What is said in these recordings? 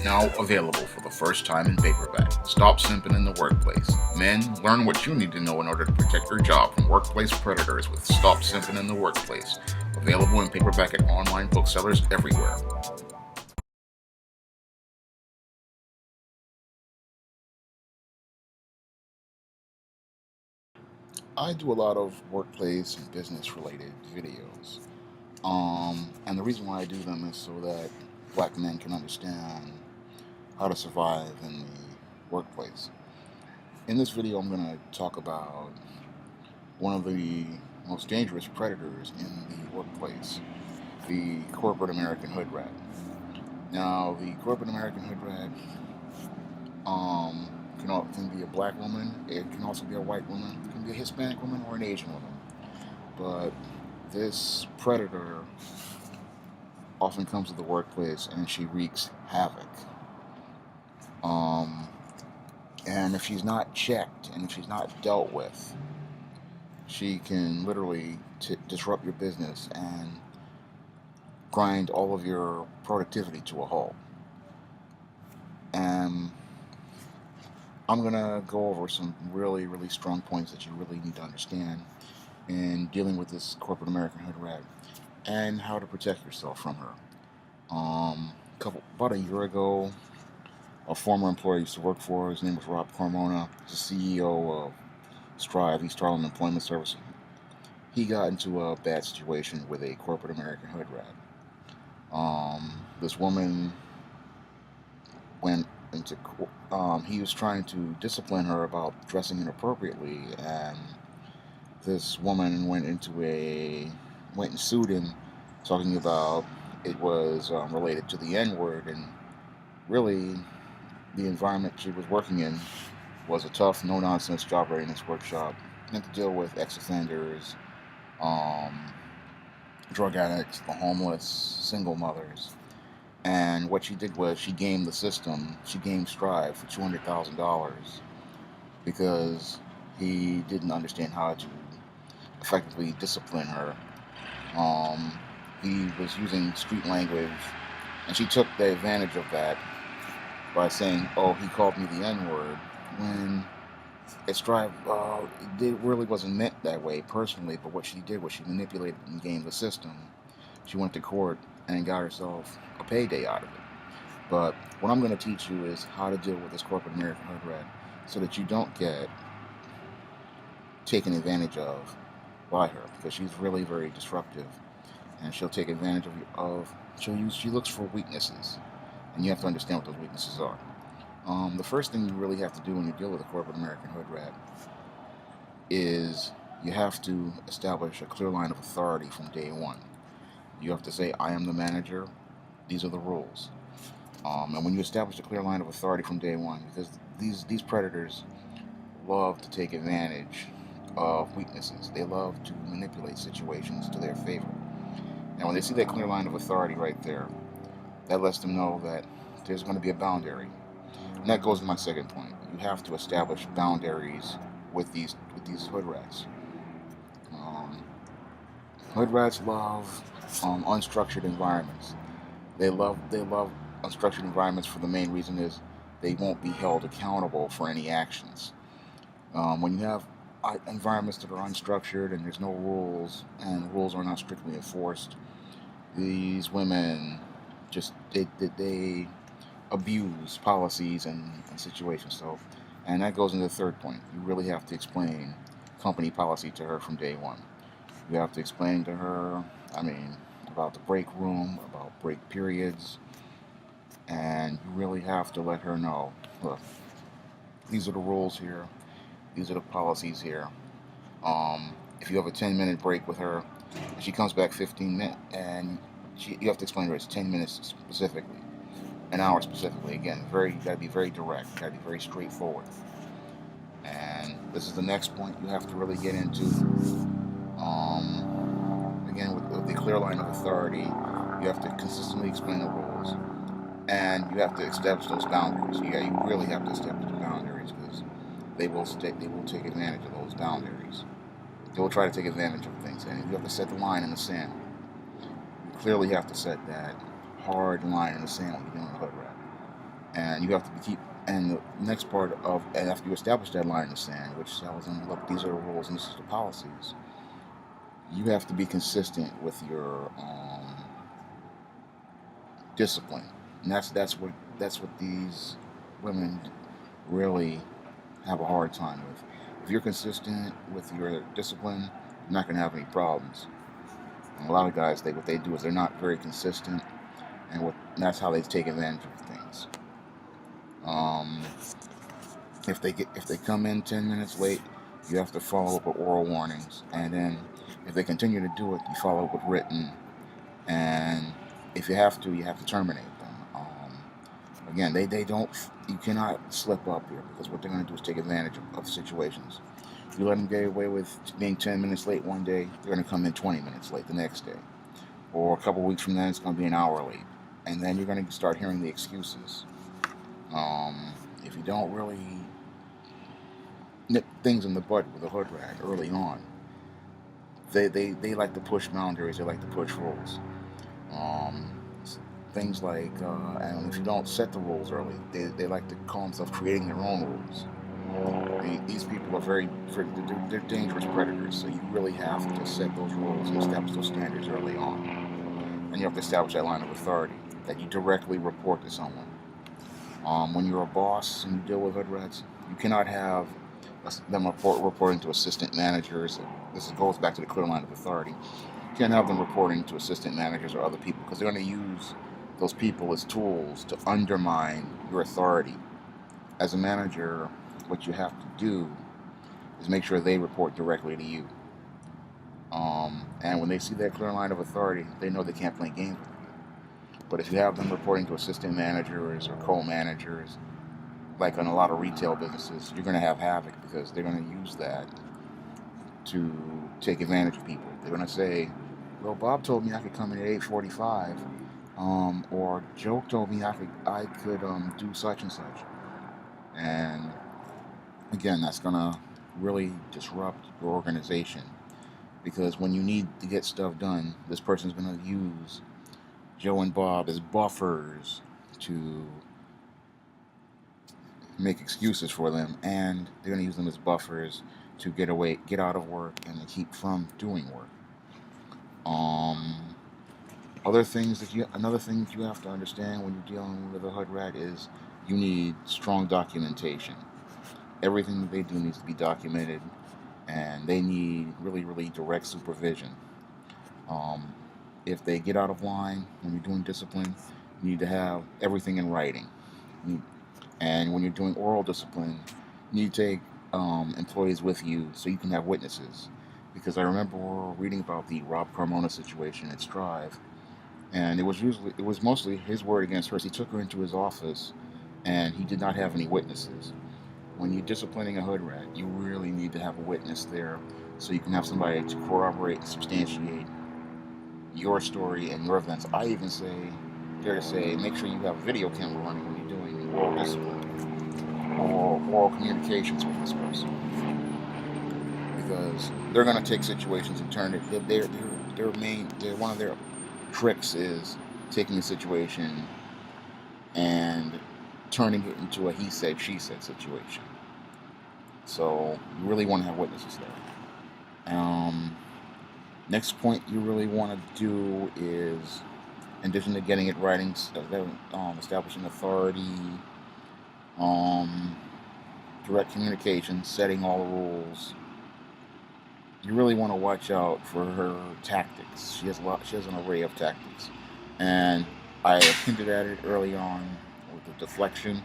Now available for the first time in paperback. Stop Simping in the Workplace. Men, learn what you need to know in order to protect your job from workplace predators with Stop Simping in the Workplace. Available in paperback at online booksellers everywhere. I do a lot of workplace and business related videos. And the reason why I do them is so that black men can understand how to survive in the workplace. In this video, I'm going to talk about one of the most dangerous predators in the workplace, the corporate American hood rat. Now, the corporate American hood rat can be a black woman, it can also be a white woman, it can be a Hispanic woman or an Asian woman. But this predator often comes to the workplace and she wreaks havoc. And if she's not checked and if she's not dealt with, she can literally disrupt your business and grind all of your productivity to a halt. And I'm going to go over some really, really strong points that you really need to understand in dealing with this corporate American hood rat and how to protect yourself from her. About a year ago, a former employee I used to work for, his name was Rob Carmona, he's the CEO of Strive, East Harlem Employment Services. He got into a bad situation with a corporate American hood rat. This woman went into, he was trying to discipline her about dressing inappropriately, and this woman went and sued him, talking about it was related to the N-word, and really the environment she was working in was a tough, no-nonsense job readiness workshop. You had to deal with ex-offenders, drug addicts, the homeless, single mothers. And what she did was she gamed the system. She gamed Strive for $200,000 because he didn't understand how to effectively discipline her. He was using street language, and she took the advantage of that by saying, "Oh, he called me the N-word," when it's Strive. It really wasn't meant that way personally, but what she did was she manipulated and gamed the system. She went to court and got herself a payday out of it. But what I'm going to teach you is how to deal with this corporate American hood rat so that you don't get taken advantage of by her, because she's really very disruptive, and she'll take advantage she looks for weaknesses, and you have to understand what those weaknesses are. The first thing you really have to do when you deal with a corporate American hood rat is you have to establish a clear line of authority from day one. You have to say, "I am the manager. These are the rules." And when you establish a clear line of authority from day one, because these predators love to take advantage of weaknesses. They love to manipulate situations to their favor. And when they see that clear line of authority right there, that lets them know that there's going to be a boundary. And that goes to my second point. You have to establish boundaries with these hood rats. Um, Hood rats love unstructured environments. They love unstructured environments for the main reason is they won't be held accountable for any actions. When you have environments that are unstructured and there's no rules and rules are not strictly enforced, these women they abuse policies and situations. So, and that goes into the third point. You really have to explain company policy to her from day one. You have to explain to her, about the break room, about break periods, and you really have to let her know, look, these are the rules here, these are the policies here. If you have a 10-minute break with her, she comes back 15 minutes, and you have to explain to her it's 10 minutes specifically, an hour specifically. Again, you gotta be very direct, you gotta be very straightforward. And this is the next point you have to really get into. Again, with the clear line of authority, you have to consistently explain the rules, and you have to establish those boundaries. You really have to establish the boundaries because they will take advantage of those boundaries. They will try to take advantage of things, and you have to set the line in the sand. You clearly have to set that hard line in the sand when you're dealing with a hood rat. And you have to keep. And the next part of, and after you establish that line in the sand, which tells them, look, these are the rules and this is the policies, you have to be consistent with your discipline, and that's what these women really have a hard time with. If you're consistent with your discipline, you're not going to have any problems. And a lot of guys, what they do is they're not very consistent, and that's how they take advantage of things. Um, if they come in 10 minutes late, you have to follow up with oral warnings, and then if they continue to do it, you follow up with written, and if you have to terminate them. Again, they don't. You cannot slip up here because what they're going to do is take advantage of situations. You let them get away with being 10 minutes late one day, they're going to come in 20 minutes late the next day, or a couple weeks from then, it's going to be an hour late, and then you're going to start hearing the excuses. If you don't really nip things in the bud with a hood rat early on, they like to push boundaries. They like to push rules. Um, Things like, and if you don't set the rules early, they like to call themselves creating their own rules. These people are they're dangerous predators, so you really have to set those rules and establish those standards early on. And you have to establish that line of authority that you directly report to someone. When you're a boss and you deal with hood rats, you cannot have them reporting to assistant managers. This goes back to the clear line of authority. You can't have them reporting to assistant managers or other people because they're going to use those people as tools to undermine your authority. As a manager, what you have to do is make sure they report directly to you. And when they see that clear line of authority, they know they can't play games with you. But if you have them reporting to assistant managers or co-managers, like in a lot of retail businesses, you're going to have havoc because they're going to use that to take advantage of people. They're going to say, well, Bob told me I could come in at 8:45, or Joe told me I could do such and such. And again, that's going to really disrupt your organization because when you need to get stuff done, this person's going to use Joe and Bob as buffers to make excuses for them, and they're going to use them as buffers to get out of work, and to keep from doing work. Um, Another thing that you have to understand when you're dealing with a hood rat is you need strong documentation. Everything that they do needs to be documented, and they need really, really direct supervision. Um, if they get out of line when you're doing discipline, you need to have everything in writing. And when you're doing oral discipline, you need to take employees with you so you can have witnesses. Because I remember reading about the Rob Carmona situation at Strive, and it was mostly his word against hers. He took her into his office, and he did not have any witnesses. When you're disciplining a hood rat, you really need to have a witness there so you can have somebody to corroborate and substantiate your story and your events. I even dare to say, make sure you have a video camera running when you're doing oral discipline or oral communications with this person, because they're going to take situations and turn it. One of their tricks is taking a situation and turning it into a he said she said situation. So you really want to have witnesses there. Next point you really want to do is, in addition to getting it writing, establishing authority, um, direct communication, setting all the rules. You really want to watch out for her tactics. She has an array of tactics, and I hinted at it early on with the deflection.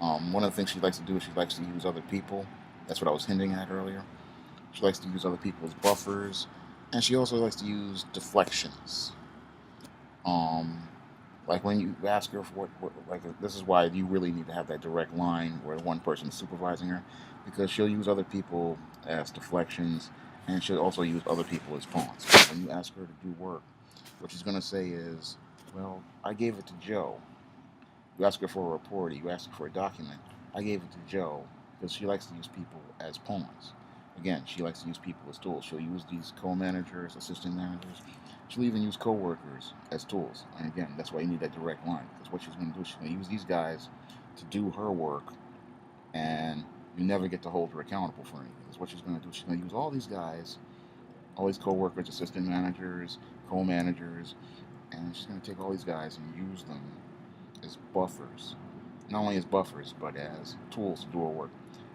One of the things she likes to do is she likes to use other people. That's what I was hinting at earlier. She likes to use other people as buffers, and she also likes to use deflections. Um, like when you ask her for this is why you really need to have that direct line where one person is supervising her, because she'll use other people as deflections, and she'll also use other people as pawns. When you ask her to do work, what she's going to say is, well, I gave it to Joe. You ask her for a report, you ask her for a document. I gave it to Joe, because she likes to use people as pawns. Again, she likes to use people as tools. She'll use these co-managers, assistant managers. She'll even use co-workers as tools. And again, that's why you need that direct line. Because what she's going to do, she's going to use these guys to do her work, and you never get to hold her accountable for anything. That's what she's going to do. She's going to use all these guys, all these co-workers, assistant managers, co-managers, and she's going to take all these guys and use them as buffers. Not only as buffers, but as tools to do her work.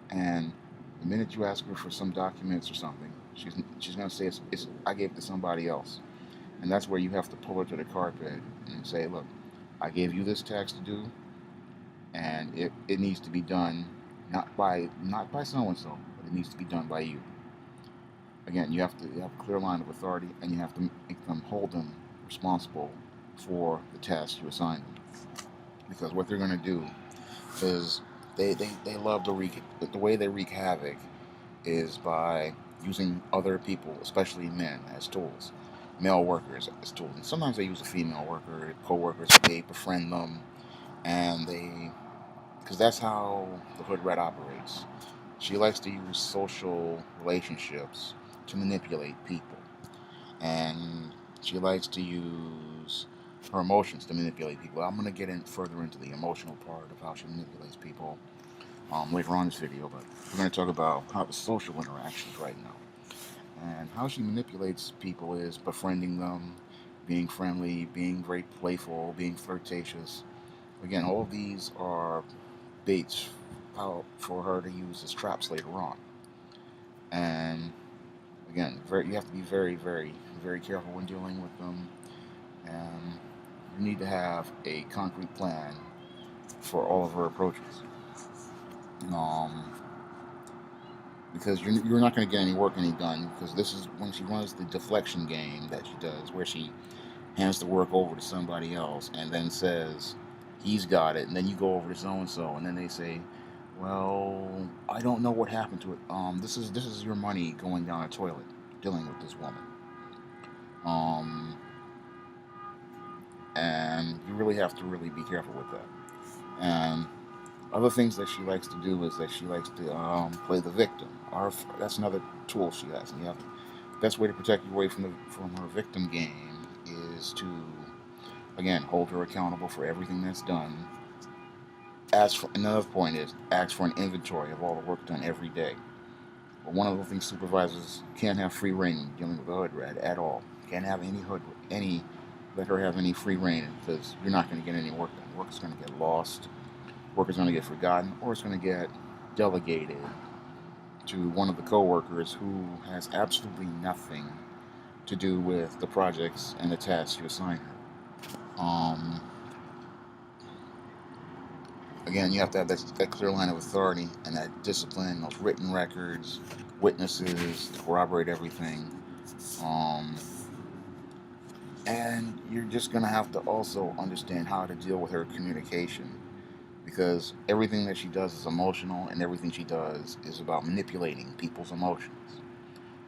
And the minute you ask her for some documents or something, she's going to say, I gave it to somebody else. And that's where you have to pull her to the carpet and say, look, I gave you this task to do, and it needs to be done not by so-and-so, but it needs to be done by you. Again, you have a clear line of authority, and you have to make them hold them responsible for the task you assign them. Because what they're going to do is they love to the way they wreak havoc is by using other people, especially men, as tools, male workers as tools. And sometimes they use a female worker, co-workers, they befriend them, and because that's how the Hood Rat operates. She likes to use social relationships to manipulate people, and she likes to use her emotions to manipulate people. I'm going to get further into the emotional part of how she manipulates people later on in this video, but we're going to talk about how the social interactions right now. And how she manipulates people is befriending them, being friendly, being very playful, being flirtatious. Again, all of these are baits for her to use as traps later on. And again, you have to be very, very, very careful when dealing with them. And you need to have a concrete plan for all of her approaches. Because you're not going to get any work done, because this is when she runs the deflection game that she does, where she hands the work over to somebody else and then says he's got it, and then you go over to so and so, and then they say, well, I don't know what happened to it. This is your money going down a toilet dealing with this woman. And you really have to really be careful with that. And other things that she likes to do is that she likes to play the victim. That's another tool she has. And the best way to protect you away from her victim game is to, again, hold her accountable for everything that's done. Another point is ask for an inventory of all the work done every day. But one of the things supervisors can't have free reign dealing with the Hood Rat at all. Can't have let her have any free reign, because you're not going to get any work done. Work is going to get lost. Work is going to get forgotten, or it's going to get delegated to one of the co-workers who has absolutely nothing to do with the projects and the tasks you assign her. Again, you have to have that clear line of authority and that discipline, those written records, witnesses to corroborate everything. And you're just going to have to also understand how to deal with her communication, because everything that she does is emotional, and everything she does is about manipulating people's emotions.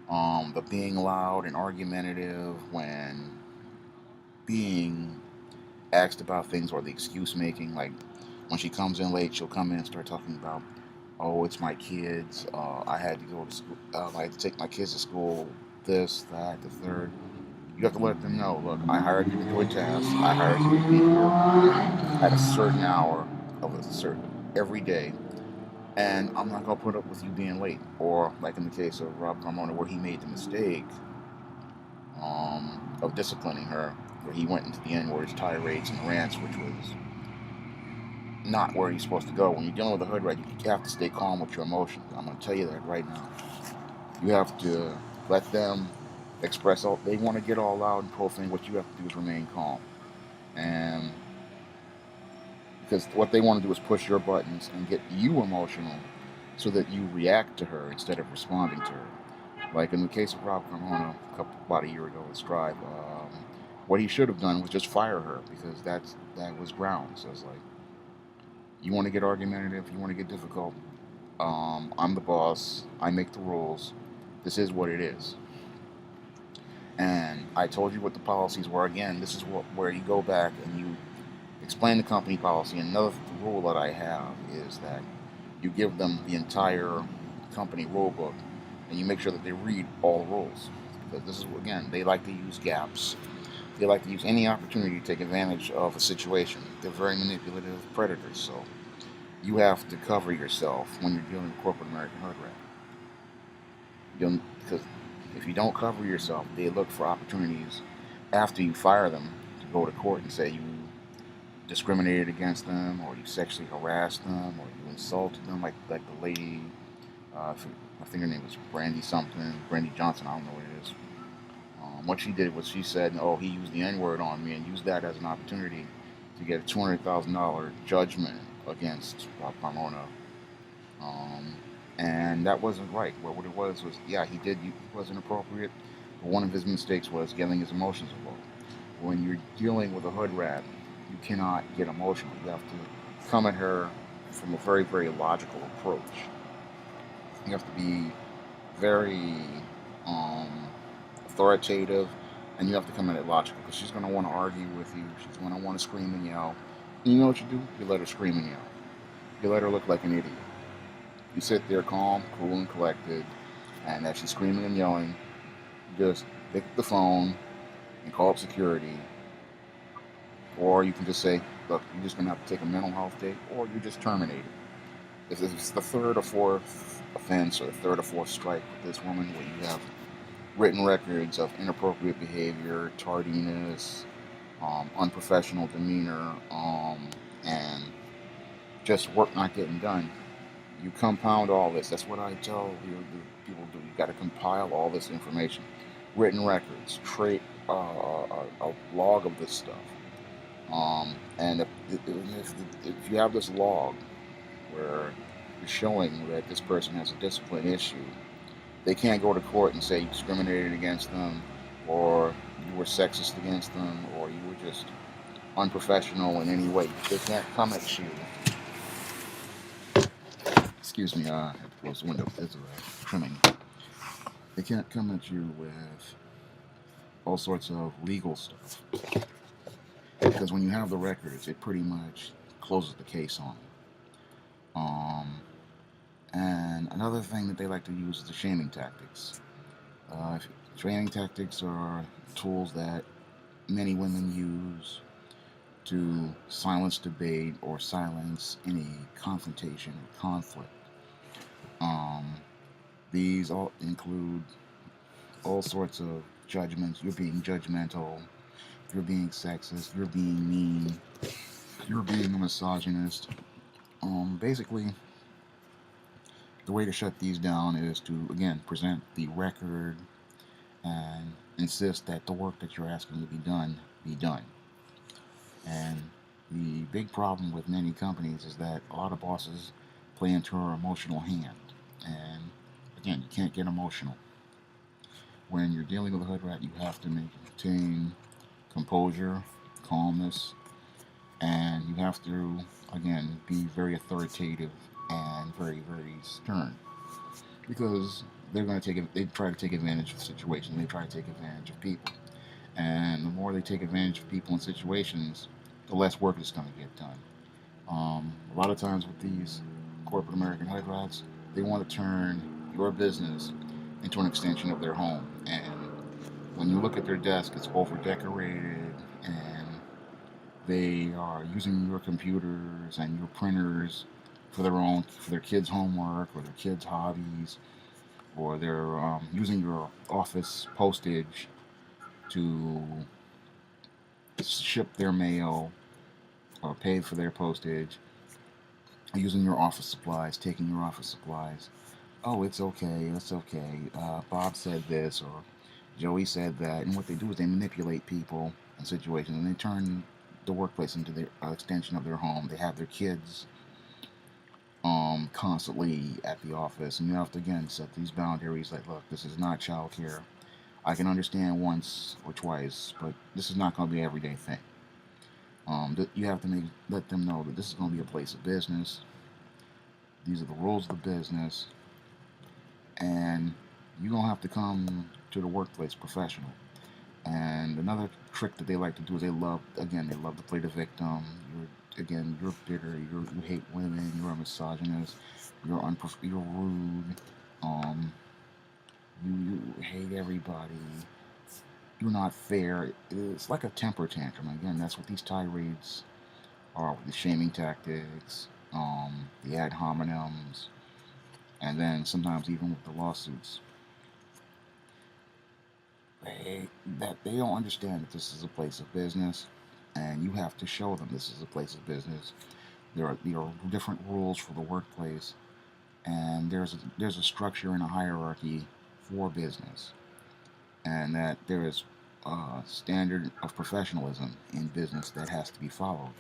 But being loud and argumentative when being asked about things, or the excuse making, like when she comes in late, she'll come in and start talking about, oh, it's my kids, I had to go to school, I had to take my kids to school, this, that, the third. You have to let them know, look, I hired you to do a task, I hired you to be here at a certain hour every day, and I'm not going to put up with you being late. Or like in the case of Rob Carmona, where he made the mistake of disciplining her, where he went into the N-words, tirades, and rants, which was not where you're supposed to go. When you're dealing with a Hood Rat, you have to stay calm with your emotions. I'm going to tell you that right now. You have to let them express all they want to get all loud and profane. What you have to do is remain calm, and because what they want to do is push your buttons and get you emotional so that you react to her instead of responding to her. Like in the case of Rob Carmona about a year ago with Strive, what he should have done was just fire her, because that was grounds. So it's like, you want to get argumentative, you want to get difficult, I'm the boss, I make the rules, this is what it is. And I told you what the policies were. Again, this is where you go back and you explain the company policy. Another rule that I have is that you give them the entire company rule book and you make sure that they read all the rules. Because this is, again, they like to use gaps. They like to use any opportunity to take advantage of a situation. They're very manipulative predators, so you have to cover yourself when you're dealing with corporate American hood rat. Because if you don't cover yourself, they look for opportunities after you fire them to go to court and say you discriminated against them, or you sexually harassed them, or you insulted them, like the lady. I think her name was Brandy something, Brandy Johnson. I don't know what it is. What she did was she said, "Oh, he used the N-word on me," and used that as an opportunity to get a $200,000 judgment against Pomona. Um, and that wasn't right. What it was, yeah, he wasn't appropriate, but one of his mistakes was getting his emotions involved. When you're dealing with a hood rat, you cannot get emotional. You have to come at her from a very, very logical approach. You have to be very um, authoritative, and you have to come at it logical, because she's going to want to argue with you. She's going to want to scream and yell. And you know what you do? You let her scream and yell. You let her look like an idiot. You sit there calm, cool, and collected, and as she's screaming and yelling, you just pick up the phone and call up security. Or you can just say, look, you're just going to have to take a mental health day, or you're just terminated. If it's the third or fourth offense, or the third or fourth strike with this woman, where you have written records of inappropriate behavior, tardiness, unprofessional demeanor, and just work not getting done, you compound all this. That's what I tell the people do. You got to compile all this information, written records, a log of this stuff. And if you have this log where you're showing that this person has a discipline issue, they can't go to court and say you discriminated against them, or you were sexist against them, or you were just unprofessional in any way. They can't come at you. Excuse me, I have to close the window. It's trimming. They can't come at you with all sorts of legal stuff, because when you have the records, it pretty much closes the case on you. And another thing that they like to use is the shaming tactics. Shaming tactics are tools that many women use to silence debate or silence any confrontation or conflict. Um, these all include all sorts of judgments. You're being judgmental, you're being sexist, you're being mean, you're being a misogynist. Basically, the way to shut these down is to, again, present the record and insist that the work that you're asking to be done be done. And the big problem with many companies is that a lot of bosses play into our emotional hand. And again, you can't get emotional. When you're dealing with a hood rat, you have to maintain composure, calmness, and you have to, again, be very authoritative and very, very stern. Because they try to take advantage of situations, they try to take advantage of people. And the more they take advantage of people and situations, the less work is going to get done. A lot of times with these corporate American hood rats, they want to turn your business into an extension of their home. And when you look at their desk, it's over decorated, and they are using your computers and your printers for their kids' homework or their kids' hobbies, or they're using your office postage to ship their mail or pay for their postage, using your office supplies, taking your office supplies. Oh, it's okay, it's okay. Bob said this, or Joey said that. And what they do is they manipulate people and situations, and they turn the workplace into their extension of their home. They have their kids constantly at the office, and you have to, again, set these boundaries like, look, this is not childcare. I can understand once or twice, but this is not going to be an everyday thing. You have to let them know that this is going to be a place of business. These are the rules of the business, and you don't have to come to the workplace professional. And another trick that they like to do is they love to play the victim. You're bitter. You hate women. You're a misogynist. You're rude. Um, You hate everybody. You're not fair. It's like a temper tantrum. Again, that's what these tirades are, with the shaming tactics, the ad hominems, and then sometimes even with the lawsuits. They don't understand that this is a place of business, and you have to show them this is a place of business. There are different rules for the workplace, and there's a structure and a hierarchy for business, and that there is a standard of professionalism in business that has to be followed,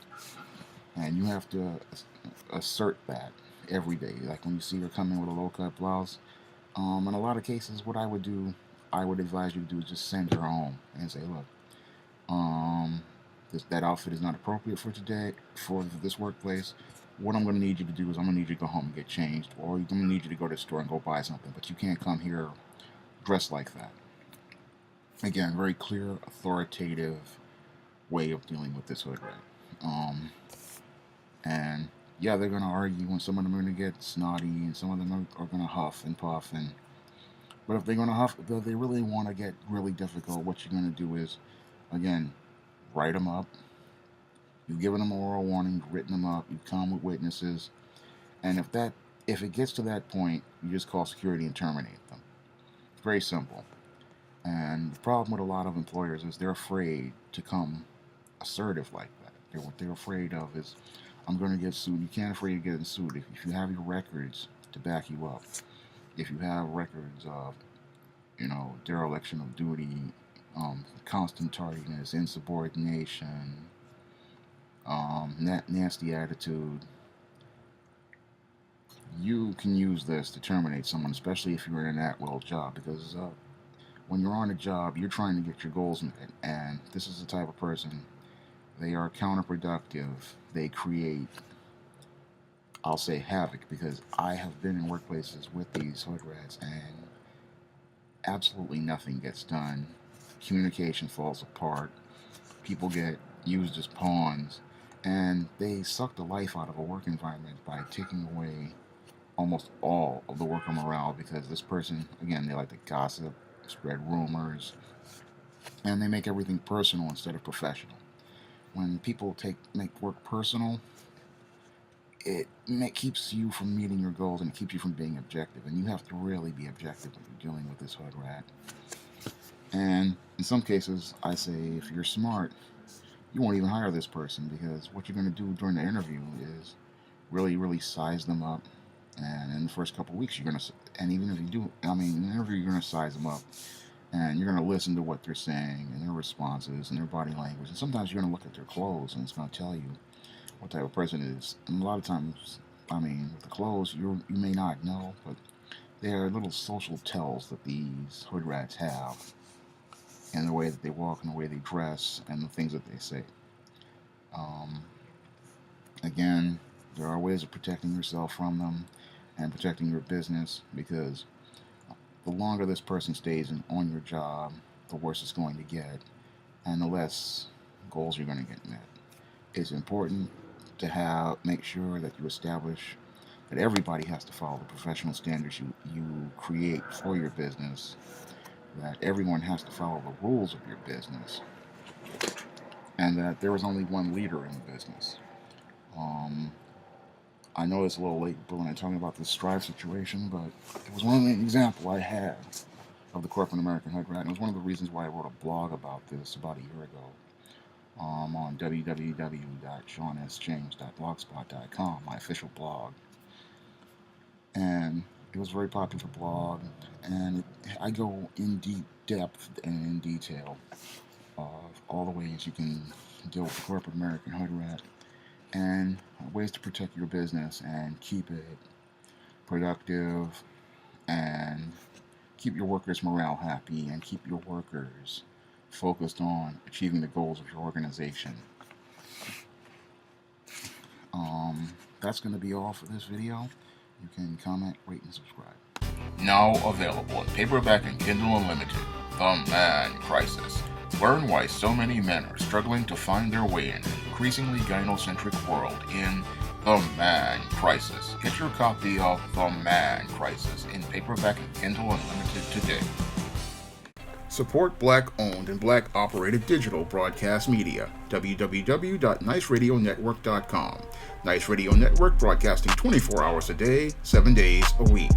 and you have to assert that every day. Like when you see her come in with a low cut blouse, in a lot of cases, what I would advise you to do is just send her home and say, look, um, that outfit is not appropriate for today, for this workplace. What I'm going to need you to do is I'm going to need you to go home and get changed, or I'm going to need you to go to the store and go buy something, but you can't come here dressed like that. Again, very clear, authoritative way of dealing with this hood rat. And yeah, they're going to argue, and some of them are going to get snotty, and some of them are going to huff and puff. But if they're going to huff, if they really want to get really difficult, what you're going to do is, again, write them up. You've given them oral warning, you've written them up, you've come with witnesses, and if it gets to that point, you just call security and terminate them. It's very simple. And the problem with a lot of employers is they're afraid to come assertive like that. What they're afraid of is, I'm going to get sued. You can't afraid of getting sued if you have your records to back you up. If you have records of, dereliction of duty, constant tardiness, insubordination, nasty attitude, you can use this to terminate someone, especially if you're in an at-will job, because when you're on a job, you're trying to get your goals met, and this is the type of person, they are counterproductive. They create, I'll say, havoc, because I have been in workplaces with these hood rats, and absolutely nothing gets done. Communication falls apart. People get used as pawns, and they suck the life out of a work environment by taking away almost all of the worker morale, because this person, again, they like to gossip, spread rumors, and they make everything personal instead of professional. When people make work personal, it keeps you from meeting your goals, and it keeps you from being objective, and you have to really be objective when you're dealing with this hood rat. And in some cases, I say, if you're smart, you won't even hire this person, because what you're going to do during the interview is really size them up. And in the first couple of weeks, and even if you do, in the interview, you're going to size them up, and you're going to listen to what they're saying and their responses and their body language. And sometimes you're going to look at their clothes, and it's going to tell you what type of person it is. And a lot of times, with the clothes, you may not know, but there are little social tells that these hood rats have, and the way that they walk, and the way they dress, and the things that they say. Again, there are ways of protecting yourself from them and protecting your business, because the longer this person stays on your job, the worse it's going to get, and the less goals you're going to get met. It's important to make sure that you establish that everybody has to follow the professional standards you create for your business, that everyone has to follow the rules of your business, and that there is only one leader in the business. I know it's a little late, but when I'm talking about this Strive situation, but it was one example I had of the corporate American hood rat, and it was one of the reasons why I wrote a blog about this about a year ago on www.seansjames.blogspot.com, my official blog. And it was a very popular blog, and I go in deep depth and in detail of all the ways you can deal with the corporate American hood rat, and ways to protect your business and keep it productive, and keep your workers' morale happy, and keep your workers focused on achieving the goals of your organization. That's going to be all for this video. You can comment, rate, and subscribe. Now available in paperback and Kindle Unlimited, The Man Crisis. Learn why so many men are struggling to find their way in an increasingly gynocentric world in The Man Crisis. Get your copy of The Man Crisis in paperback and Kindle Unlimited today. Support Black-owned and Black-operated digital broadcast media. www.niceradionetwork.com. Nice Radio Network, broadcasting 24 hours a day, 7 days a week.